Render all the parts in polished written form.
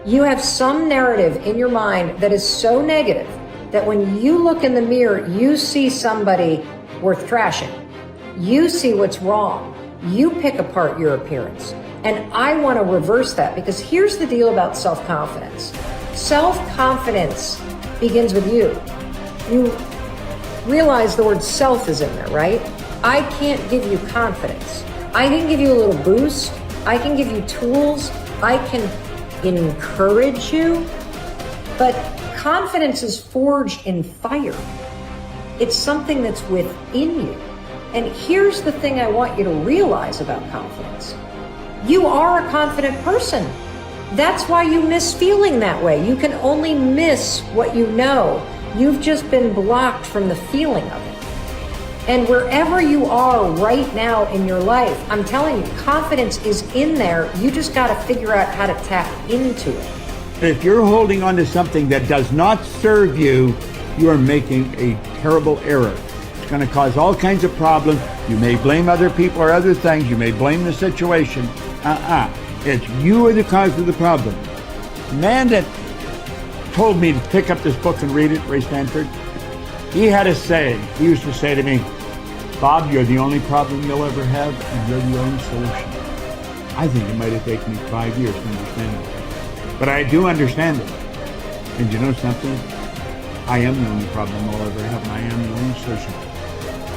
You have some narrative in your mind that is so negative that when you look in the mirror, you see somebody worth trashing. You see what's wrong. You pick apart your appearance. And I want to reverse that, because here's the deal about self-confidence. Self-confidence begins with you. You realize the word self is in there, right? I can't give you confidence. I can give you a little boost. I can give you tools. I can encourage you. But confidence is forged in fire. It's something that's within you. And here's the thing I want you to realize about confidence. You are a confident person. That's why you miss feeling that way. You can only miss what you know. You've just been blocked from the feeling of it. And wherever you are right now in your life, I'm telling you, confidence is in there. You just got to figure out how to tap into it. If you're holding on to something that does not serve you, you are making a terrible error. It's going to cause all kinds of problems. You may blame other people or other things. You may blame the situation. It's you are the cause of the problem. The man that told me to pick up this book and read it, Ray Stanford, he had a saying. He used to say to me, Bob, you're the only problem you'll ever have, and you're the only solution. I think it might have taken me 5 years to understand it. But I do understand it. And you know something? I am the only problem I'll ever have, and I am the only solution.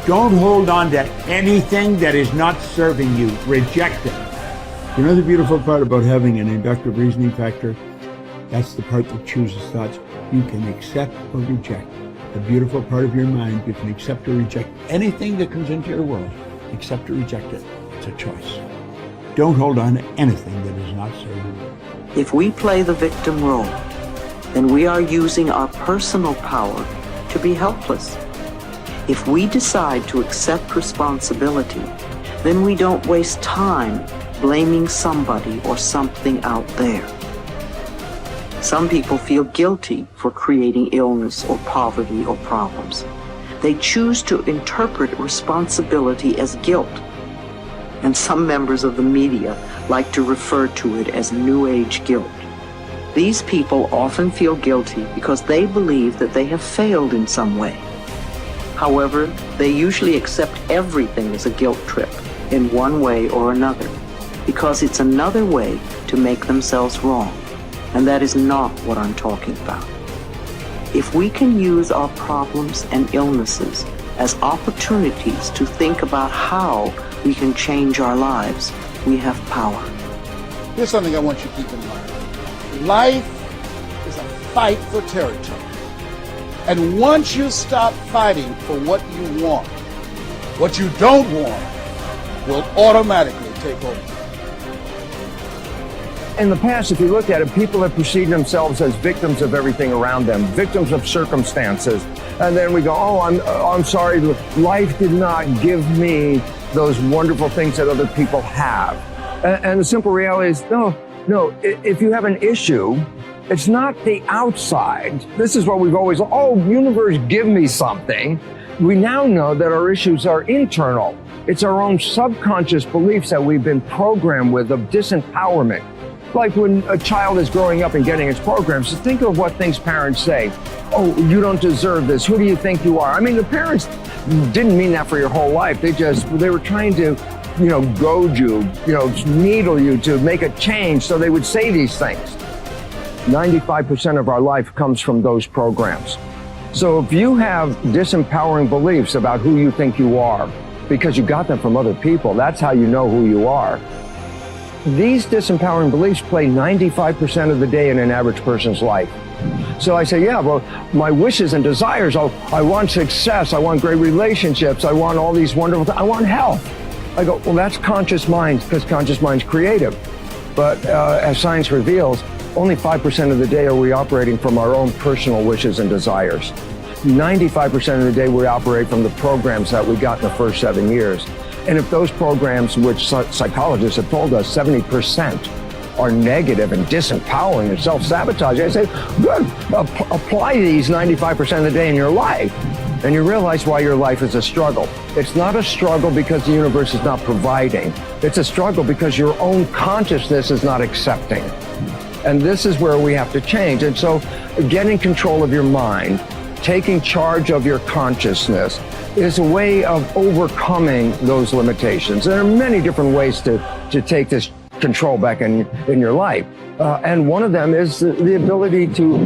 Don't hold on to anything that is not serving you. Reject it. You know the beautiful part about having an inductive reasoning factor? That's the part that chooses thoughts. You can accept or reject. The beautiful part of your mind, you can accept or reject anything that comes into your world. Accept or reject it. It's a choice. Don't hold on to anything that is not serving you. If we play the victim role, then we are using our personal power to be helpless. If we decide to accept responsibility, then we don't waste time blaming somebody or something out there. Some people feel guilty for creating illness or poverty or problems. They choose to interpret responsibility as guilt. And some members of the media like to refer to it as New Age guilt. These people often feel guilty because they believe that they have failed in some way. However, they usually accept everything as a guilt trip in one way or another, because it's another way to make themselves wrong. And that is not what I'm talking about. If we can use our problems and illnesses as opportunities to think about how we can change our lives, we have power. Here's something I want you to keep in mind. Life is a fight for territory. And once you stop fighting for what you want, what you don't want will automatically take over. In the past, if you look at it, people have perceived themselves as victims of everything around them, victims of circumstances. And then we go, oh, I'm sorry, life did not give me those wonderful things that other people have. And the simple reality is, no, if you have an issue, it's not the outside. This is what we've always, universe, give me something. We now know that our issues are internal. It's our own subconscious beliefs that we've been programmed with of disempowerment. Like when a child is growing up and getting its programs, so think of what things parents say. Oh, you don't deserve this. Who do you think you are? I mean, the parents didn't mean that for your whole life. They were trying to, goad you, needle you to make a change, so they would say these things. 95% of our life comes from those programs. So if you have disempowering beliefs about who you think you are, because you got them from other people, that's how you know who you are. These disempowering beliefs play 95% of the day in an average person's life. So I say, my wishes and desires, I want success, I want great relationships, I want all these wonderful things, I want health. I go, well, that's conscious mind, because conscious mind's creative. But as science reveals, only 5% of the day are we operating from our own personal wishes and desires. 95% of the day we operate from the programs that we got in the first 7 years. And if those programs, which psychologists have told us 70% are negative and disempowering and self-sabotage, I say, good, apply these 95% of the day in your life, and you realize why your life is a struggle. It's not a struggle because the universe is not providing. It's a struggle because your own consciousness is not accepting. And this is where we have to change. And so getting control of your mind, taking charge of your consciousness is a way of overcoming those limitations. There are many different ways to take this control back in your life. And one of them is the ability to,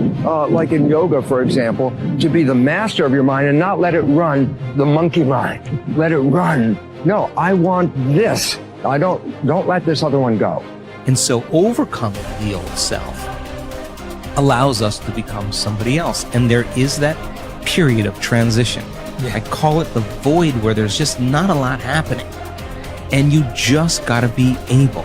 like in yoga, for example, to be the master of your mind and not let it run the monkey mind. Let it run. No, I want this. Don't let this other one go. And so overcoming the old self allows us to become somebody else. And there is that period of transition. Yeah. I call it the void, where there's just not a lot happening. And you just got to be able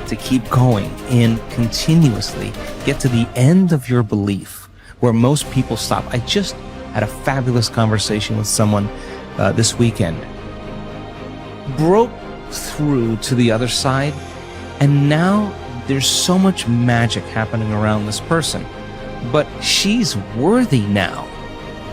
to keep going and continuously get to the end of your belief, where most people stop. I just had a fabulous conversation with someone this weekend. Broke through to the other side, and now there's so much magic happening around this person, but she's worthy now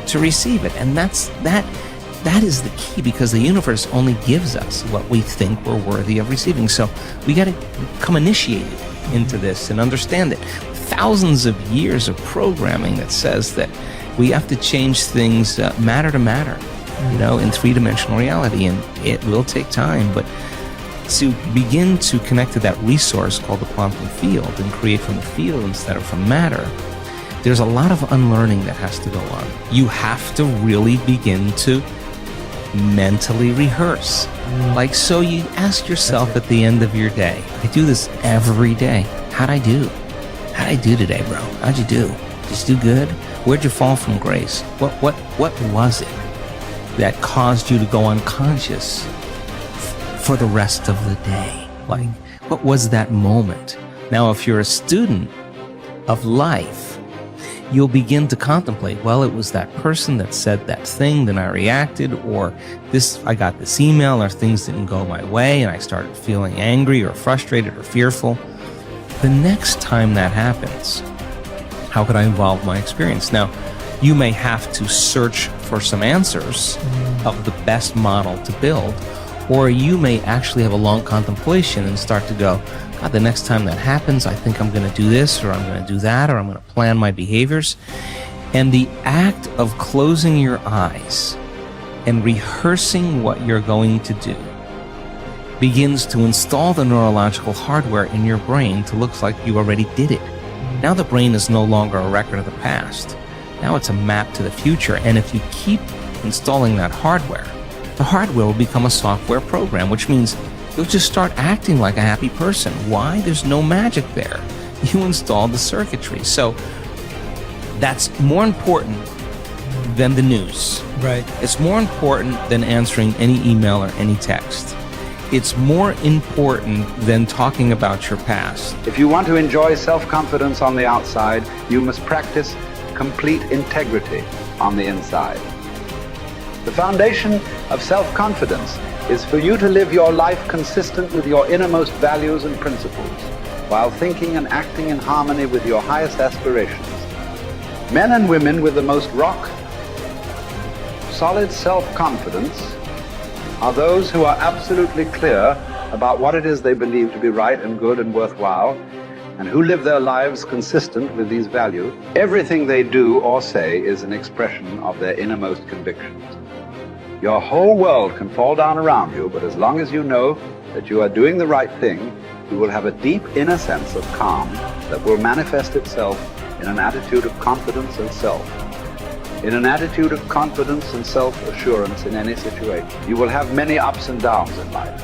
to receive it. And that is the key, because the universe only gives us what we think we're worthy of receiving. So we got to become initiated into this and understand it. Thousands of years of programming that says that we have to change things matter to matter, in three-dimensional reality, and it will take time. But to begin to connect to that resource called the quantum field and create from the field instead of from matter, there's a lot of unlearning that has to go on. You have to really begin to mentally rehearse. Like, so you ask yourself at the end of your day, I do this every day. How'd I do? How'd I do today, bro? How'd you do? Did you do good? Where'd you fall from grace? What was it that caused you to go unconscious for the rest of the day? Like, what was that moment? Now, if you're a student of life, you'll begin to contemplate, well, it was that person that said that thing, then I reacted, or I got this email, or things didn't go my way, and I started feeling angry or frustrated or fearful. The next time that happens, how could I involve my experience? Now, you may have to search for some answers of the best model to build, or you may actually have a long contemplation and start to go, God, the next time that happens, I think I'm going to do this, or I'm going to do that, or I'm going to plan my behaviors. And the act of closing your eyes and rehearsing what you're going to do begins to install the neurological hardware in your brain to look like you already did it. Now the brain is no longer a record of the past. Now it's a map to the future. And if you keep installing that hardware, the hardware will become a software program, which means you'll just start acting like a happy person. Why? There's no magic there. You installed the circuitry. So that's more important than the news. Right. It's more important than answering any email or any text. It's more important than talking about your past. If you want to enjoy self-confidence on the outside, you must practice complete integrity on the inside. The foundation of self-confidence is for you to live your life consistent with your innermost values and principles, while thinking and acting in harmony with your highest aspirations. Men and women with the most solid self-confidence are those who are absolutely clear about what it is they believe to be right and good and worthwhile, and who live their lives consistent with these values. Everything they do or say is an expression of their innermost convictions. Your whole world can fall down around you, but as long as you know that you are doing the right thing, you will have a deep inner sense of calm that will manifest itself in an attitude of confidence and self-assurance in any situation. You will have many ups and downs in life.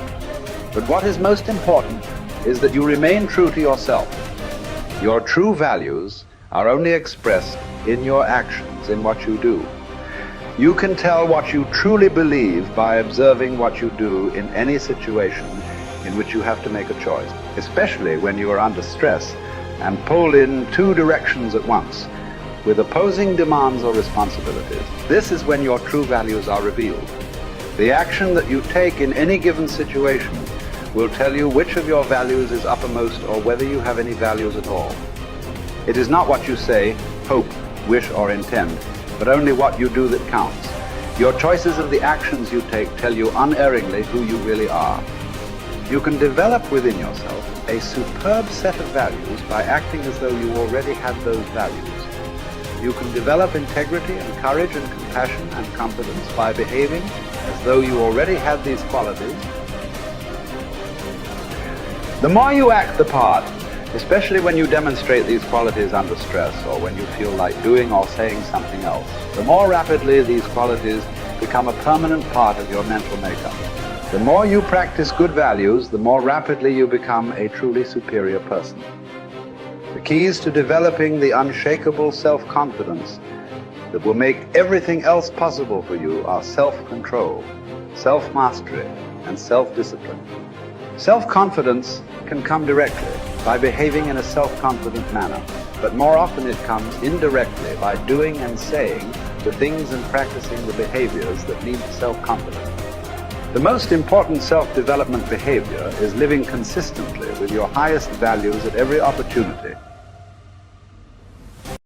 But what is most important is that you remain true to yourself. Your true values are only expressed in your actions, in what you do. You can tell what you truly believe by observing what you do in any situation in which you have to make a choice, especially when you are under stress and pulled in two directions at once, with opposing demands or responsibilities. This is when your true values are revealed. The action that you take in any given situation will tell you which of your values is uppermost or whether you have any values at all. It is not what you say, hope, wish, or intend, but only what you do that counts. Your choices and the actions you take tell you unerringly who you really are. You can develop within yourself a superb set of values by acting as though you already had those values. You can develop integrity and courage and compassion and confidence by behaving as though you already had these qualities. The more you act the part, especially when you demonstrate these qualities under stress or when you feel like doing or saying something else, the more rapidly these qualities become a permanent part of your mental makeup. The more you practice good values, the more rapidly you become a truly superior person. The keys to developing the unshakable self-confidence that will make everything else possible for you are self-control, self-mastery, and self-discipline. Self-confidence can come directly by behaving in a self-confident manner, but more often it comes indirectly by doing and saying the things and practicing the behaviors that lead to self-confidence. The most important self-development behavior is living consistently with your highest values at every opportunity,